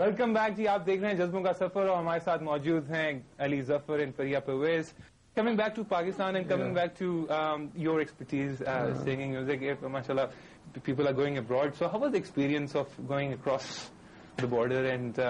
Welcome back جی. آپ دیکھ رہے ہیں جذبوں کا سفر اور ہمارے ساتھ موجود ہیں Ali Zafar and Fariha Pervez. Coming back to Pakistan and coming back to your expertise singing music, mashallah, people are going abroad. So how was the experience of going across the border and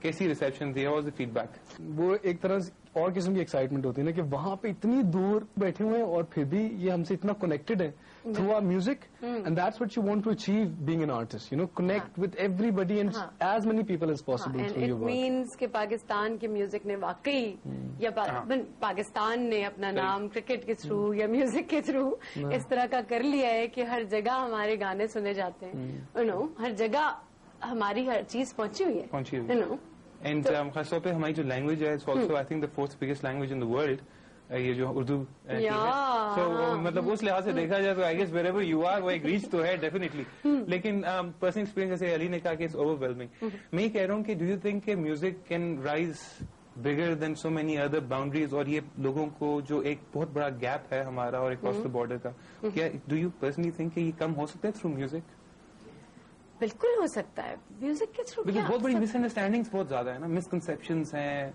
kaisi reception thi? How was the feedback? وہ ایک طرح سے اور قسم کی excitement ہوتی ہے نا کہ وہاں پہ اتنی دور بیٹھے ہوئے ہیں اور پھر بھی یہ ہم سے اتنا کنیکٹڈ ہے through our music and that's what you want to achieve being an artist you know connect with everybody and as many people as possible through your work. Means کہ پاکستان کے میوزک نے واقعی یا پاکستان نے اپنا نام cricket کے through یا میوزک کے تھرو اس طرح کا کر لیا ہے کہ ہر جگہ ہمارے گانے سنے جاتے ہیں. یو نو ہر جگہ ہماری ہر چیز پہنچی ہوئی ہے. یو نو اینڈ خاص طور پہ ہماری جو لینگویج ہے also I think the fourth biggest language in the world, یہ جو اردو ہے. سو مطلب اس لحاظ سے دیکھا جائے تو I guess wherever you are وہ ایک ریچ تو ہے ڈیفینیٹلی. لیکن پرسنل ایکسپیرینس جیسے علی نے کہا کہ اٹس اوور ویلمنگ. میں یہ کہہ رہا ہوں کہ ڈو یو تھنک کہ music can rise bigger than so many other boundaries, اور یہ لوگوں کو جو ایک بہت بڑا گیپ ہے ہمارا اور اکراس دا بارڈر کا, کیا ڈو یو پرسنلی تھنک کہ یہ کم ہو سکتا ہے تھرو میوزک؟ بالکل ہو سکتا ہے میوزک کے تھرو. بہت بڑی مس انڈرسٹینڈنگس بہت زیادہ ہے نا, مسکنسیپشنس ہیں,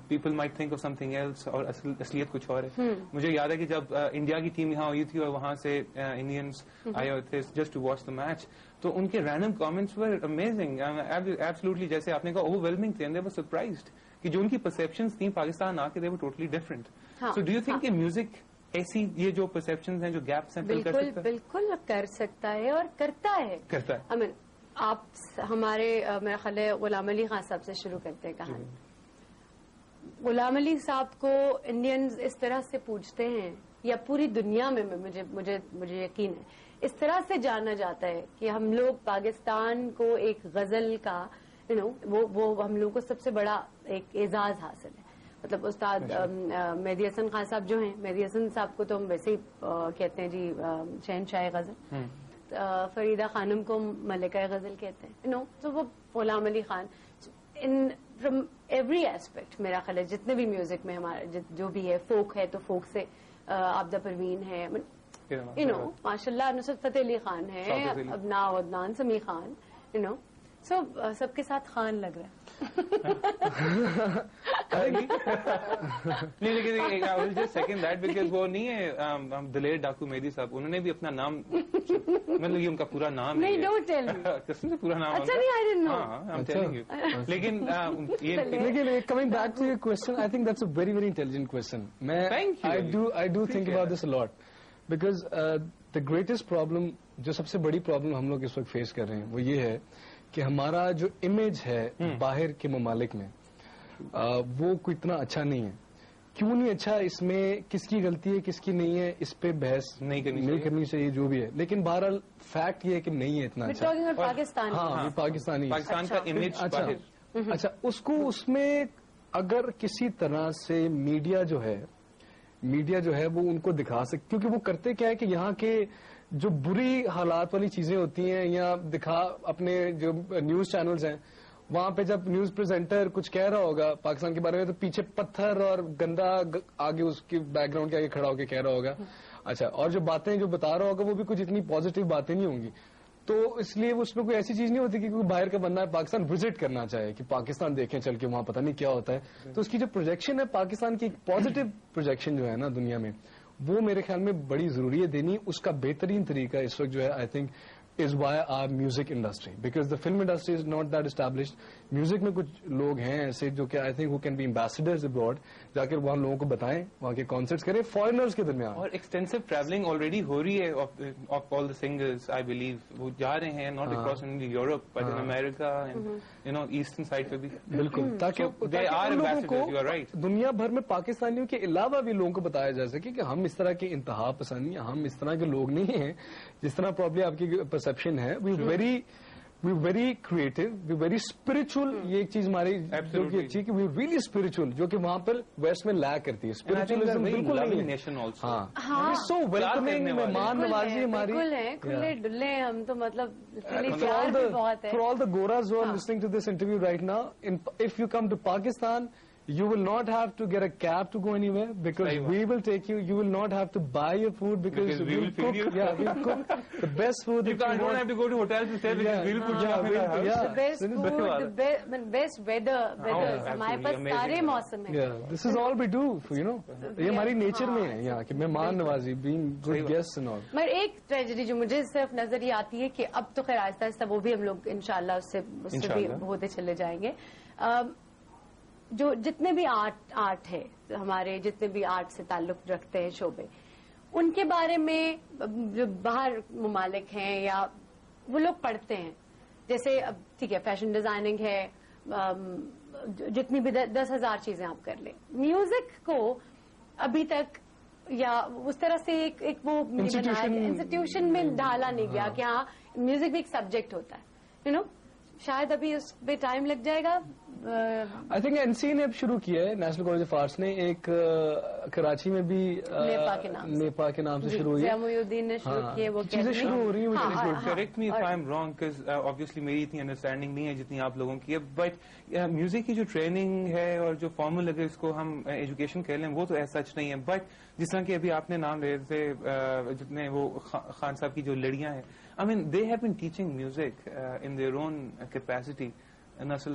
people might think of something else اور اصلیت کچھ اور ہے. مجھے یاد ہے کہ جب انڈیا کی ٹیم یہاں ہوئی تھی اور وہاں سے انڈینس آئے ہوئے تھے just to watch the match, تو ان کے random comments were amazing absolutely, جیسے آپ نے کہا اوور ویلمنگ تھے, اینڈ دے ور سرپرائزڈ کہ جو ان کی پرسپشنس تھیں پاکستان آ کے they were totally different. So do you think کہ میوزک ایسی یہ جو پرسپشنز ہیں جو گیپس ہیں بالکل بالکل کر سکتا ہے اور کرتا ہے. آپ ہمارے میرا خیال ہے غلام علی خان صاحب سے شروع کرتے ہیں کہانی. غلام علی صاحب کو انڈینز اس طرح سے پوچھتے ہیں, یا پوری دنیا میں مجھے یقین ہے اس طرح سے جانا جاتا ہے کہ ہم لوگ پاکستان کو ایک غزل کا یو نو وہ ہم لوگوں کو سب سے بڑا ایک اعزاز حاصل ہے. مطلب استاد مہدی حسن خان صاحب جو ہیں, مہدی حسن صاحب کو تو ہم ویسے ہی کہتے ہیں جی شہنشاہ غزل, فریدہ خانم کو ملکہ غزل کہتے ہیں. نو تو وہ Ghulam Ali Khan from every aspect میرا خیال ہے جتنے بھی میوزک میں ہمارا جو بھی ہے, فوک ہے تو فوک سے عابدہ پروین ہے, یو نو ماشاء اللہ نصرت فتح علی خان ہے, ابنا عدنان سمیع خان, یو نو سب کے ساتھ خان لگ رہا ہے. نہیں لیکن سیکنڈ دیٹ بیکاز وہ نہیں ہے دلیر ڈاکو مہدی صاحب, انہوں نے بھی اپنا نام مطلب یہ ان کا پورا نام نہیں, ڈونٹ ٹیل می قسم سے پورا نام. اچھا نہیں, آئی ڈونٹ نو. ہاں آئی ایم ٹیلنگ یو. لیکن coming back to your question, I think that's a very very intelligent question. میں I do think about this lot because the greatest problem, جو سب سے بڑی پرابلم ہم لوگ اس وقت فیس کر رہے ہیں وہ یہ ہے کہ ہمارا جو امیج ہے باہر کے ممالک میں وہ کوئی اتنا اچھا نہیں ہے. کیوں نہیں اچھا, اس میں کس کی غلطی ہے کس کی نہیں ہے, اس پہ بحث نہیں کرنی چاہیے جو بھی ہے, لیکن بہرحال فیکٹ یہ ہے کہ نہیں ہے اتنا اچھا. ہاں پاکستان کا امیج اچھا, اس میں اگر کسی طرح سے میڈیا جو ہے وہ ان کو دکھا سکتے, کیونکہ وہ کرتے کیا ہے کہ یہاں کے جو بری حالات والی چیزیں ہوتی ہیں یا دکھا اپنے جو نیوز چینلز ہیں وہاں پہ جب نیوز پریزنٹر کچھ کہہ رہا ہوگا پاکستان کے بارے میں تو پیچھے پتھر اور گندا آگے اس کی بیک گراؤنڈ کے آگے کھڑا ہو کے کہہ رہا ہوگا. اچھا, اور جو باتیں جو بتا رہا ہوگا وہ بھی کچھ اتنی پازیٹیو باتیں نہیں ہوں گی. تو اس لیے اس میں کوئی ایسی چیز نہیں ہوتی کہ کوئی باہر کا بندہ ہے پاکستان وزٹ کرنا چاہے کہ پاکستان دیکھیں چل کے وہاں پتہ نہیں کیا ہوتا ہے. تو اس کی جو پروجیکشن ہے پاکستان کی پازیٹیو پروجیکشن جو ہے نا دنیا میں, وہ میرے خیال میں بڑی ضروری ہے دینی. اس کا بہترین طریقہ اس وقت جو ہے I think is why our music industry, because the film industry is not that established. Music میں کچھ لوگ ہیں ایسے جو کہ آئی تھنک وہ کین بی امبیسڈرز ابراڈ, جا کر وہاں لوگوں کو بتائیں, وہاں کے کانسرٹس کریں فارینرز کے درمیان. اور ایکسٹینسو ٹریولنگ آلریڈی ہو رہی ہے of all the singers, I believe وہ جا رہے ہیں not across Europe but in America you know eastern side پہ بھی. بالکل, تاکہ دنیا بھر میں پاکستانیوں کے علاوہ بھی لوگوں کو بتایا جا سکے کہ ہم اس طرح کے انتہا پسندی, ہم اس طرح کے لوگ نہیں ہیں جس طرح پرابلی آپ کی پرسپشن ہے. We very creative, we very spiritual. یہ ایک چیز ہماری جو کہ اچھی کہ وی ریئلی اسپرچل, جو کہ وہاں پر ویسٹ میں لیک کرتی ہے. اسپرچولیزم بالکل نہیں ہے. ہاں سو ویلکمنگ, مہمان نوازی ہماری کھلے ڈلے ہم تو مطلب فار آل دا گوراز who are listening to this interview right now, if you come to Pakistan, You will not have to get a cab to go anywhere because we will take you. You will not have to buy your food because we will cook. Yeah, we will cook the best food. You don't have to go to hotels to stay because we will put you up in our house. The best food, the best weather. ہمارے پاس سارے موسم ہیں. Yeah, this is all we do. You know, یہ ہماری nature میں ہے یہاں کہ مہمان نوازی, being good guests and all. مگر ایک ٹریجڈی جو مجھے صرف نظر یہ آتی ہے کہ اب تو خیر آہستہ آہستہ وہ بھی ہم لوگ انشاءاللہ اس سے بھی ہوتے چلے جائیں گے. جو جتنے بھی آرٹ ہے ہمارے, جتنے بھی آرٹ سے تعلق رکھتے ہیں شعبے, ان کے بارے میں جو باہر ممالک ہیں یا وہ لوگ پڑھتے ہیں, جیسے اب ٹھیک ہے فیشن ڈیزائننگ ہے, جتنی بھی 10,000 چیزیں آپ کر لیں, میوزک کو ابھی تک یا اس طرح سے ایک وہ انسٹیٹیوشن میں ڈالا نہیں گیا کہ ہاں میوزک بھی ایک سبجیکٹ ہوتا ہے, یو نو. شاید ابھی اس پہ ٹائم لگ جائے گا. آئی تھنک این سی نے اب شروع کیا ہے, نیشنل کالج آف آرٹس نے ایک کراچی میں بھی نیپا کے نام سے شروع ہوئی ہے. محی الدین نے شروع کی ہے, وہ چیزیں شروع ہو رہی ہیں. Correct me if I am wrong because obviously میری اتنی انڈرسٹینڈنگ نہیں ہے جتنی آپ لوگوں کی ہے, بٹ میوزک کی جو ٹریننگ ہے اور جو فارمل اگر اس کو ہم ایجوکیشن کہہ لیں وہ تو ایسا سچ نہیں ہے. بٹ جس طرح کہ ابھی آپ نے نام لے تھے جتنے وہ خان صاحب کی جو لڑیاں ہیں, I mean they have been teaching music in their own capacity. نسل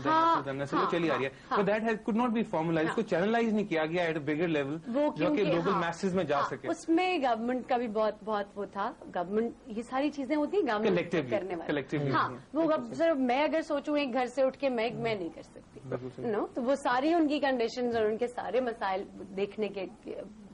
چلی آ رہی ہے, but that could not be formalized. اس کو چینلائز نہیں کیا گیا ایٹ اے بگر لیول جو کہ گلوبل میسز میں جا سکے. اس میں گورنمنٹ کا بھی بہت وہ تھا. گورنمنٹ یہ ساری چیزیں ہوتی ہیں گورنمنٹ کرنے والی. ہاں وہ صرف میں اگر سوچوں ایک گھر سے اٹھ کے میں نہیں کر سکتی نو, تو وہ ساری ان کی کنڈیشنز اور ان کے سارے مسائل دیکھنے کے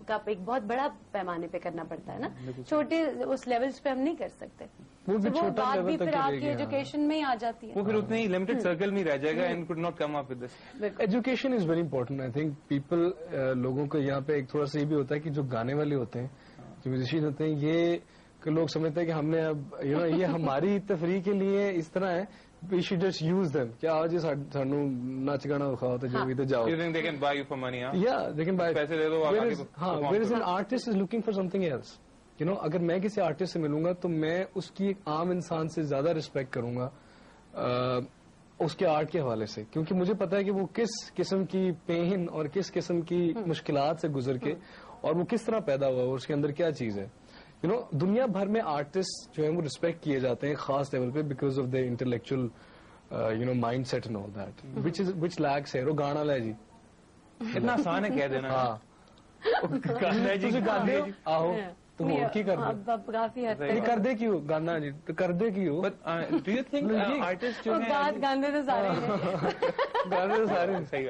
کا ایک بہت بڑا پیمانے پہ کرنا پڑتا ہے نا. چھوٹے اس لیولز پہ ہم نہیں کر سکتے. وہ بات بھی پھر آپ کی ایجوکیشن میں ہی آ جاتی ہے. وہ پھر اتنے ہی لمیٹڈ سرکل میں رہ جائے گا and could not come up with this. Education is very important. I think people لوگوں کو یہاں پہ ایک تھوڑا سا یہ بھی ہوتا ہے کہ جو گانے والے ہوتے ہیں, جو میوزیشین ہوتے ہیں, یہ لوگ سمجھتے ہیں کہ ہم نے اب یہ ہماری تفریح کے لیے اس طرح ہے, we should just use them. کیا آج سانو نچ گانا دکھاؤ تو جو بھی تو جاؤ. You think they can buy you for money? Yeah, they can buy. پیسے دے دو. ہاں, whereas an artist is looking for something else. You know, اگر میں کسی آرٹسٹ سے ملوں گا تو میں اس کی ایک عام انسان سے زیادہ ریسپیکٹ کروں گا اس کے آرٹ کے حوالے سے, کیونکہ مجھے پتا ہے کہ وہ کس قسم کی پین اور کس قسم کی مشکلات سے گزر کے اور وہ کس طرح پیدا ہوا اور اس کے اندر کیا چیز ہے. یو نو, دنیا بھر میں آرٹسٹ جو ہیں وہ ریسپیکٹ کیے جاتے ہیں خاص لیول پہ because of the intellectual you know mindset and all that which lacks ہے. وہ گانا لے جی, اتنا آسان ہے کہہ دینا. ہاں گانے آہو تو کی کر دے کر دے کیوں گانا جی تو کر دے کیوں. ڈو یو تھنک آرٹسٹ جو گانے تو سارے گانے تو سارے صحیح.